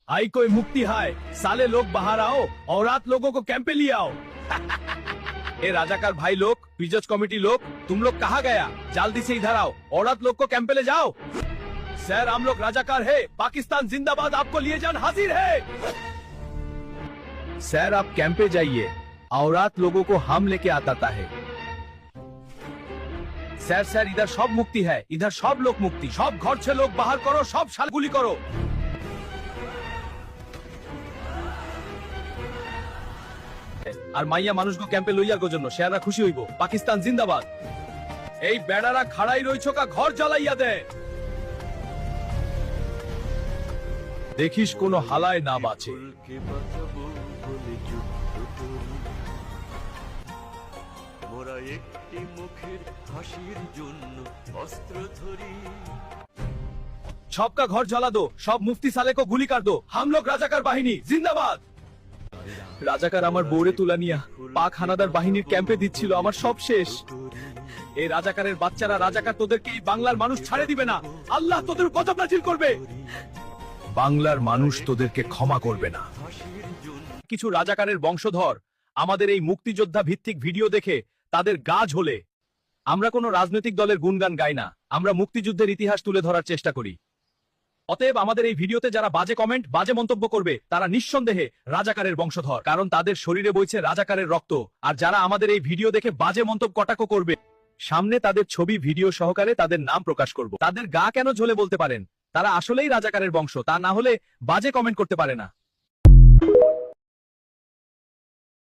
आई कोई मुक्ति है, साले लोग बाहर आओ और रात लोगों को कैंप पे ले आओ। ए राजाकार भाई लोग, पीजज कमेटी लोग, तुम लोग कहाँ गया? जल्दी से इधर आओ, औरत लोग को कैंप पे ले जाओ। सर हम लोग राजाकार है, पाकिस्तान जिंदाबाद, आपको लिए जान हाजिर है। सर आप कैंप पे जाइए, औरत लोगों को हम लेके आता है। सर सर इधर सब मुक्ति है, इधर सब लोग मुक्ति, सब घर से लोग बाहर करो, सब साल गुली करो। আর মাইয়া মানুষগো ক্যাম্পে লইয়ার গো জন্য শেয়াররা খুশি হইব। পাকিস্তান জিন্দাবাদ। এই বেড়ারা খাড়াই রইছো কা ঘর জ্বালাইয়া দে। দেখিস কোনো হালায় না বাঁচে। মোরা একটি মুখের হাসির জন্য অস্ত্র ধরি। सबका घर जला दो, सब मुफ्ती साले को गुली कर दो। हम लोग राजाकार বাহিনী जिंदाबाद। রাজাকার আমার বউরে তুলা নিয়া পাক হানাদার বাহিনীর ক্যাম্পে দিচ্ছিল, আমার সব শেষ। এই রাজাকারের বাচ্চারা, রাজাকার তোদেরকে এই বাংলার মানুষ ছাড়ে দিবে না। আল্লাহ তোদের গজব নাজিল করবে। বাংলার মানুষ তোদেরকে ক্ষমা করবে না। কিছু রাজাকারের বংশধর আমাদের এই মুক্তিযোদ্ধা ভিত্তিক ভিডিও দেখে তাদের গা ঝোলে। আমরা কোনো রাজনৈতিক দলের গুণগান গাই না, আমরা মুক্তিযুদ্ধের ইতিহাস তুলে ধরার চেষ্টা করি। অতএব আমাদের এই ভিডিওতে যারা বাজে কমেন্ট, বাজে মন্তব্য করবে তারা নিঃসন্দেহে রাজাকারের বংশধর, কারণ তাদের শরীরে বইছে রাজাকারের রক্ত। আর যারা আমাদের এই ভিডিও দেখে বাজে মন্তব্য কটাক্ষ করবে, সামনে তাদের ছবি ভিডিও সহকারে তাদের নাম প্রকাশ করব। তাদের গা কেন ঝোলে বলতে পারেন, তারা আসলেই রাজাকারের বংশ, তা না হলে বাজে কমেন্ট করতে পারে না।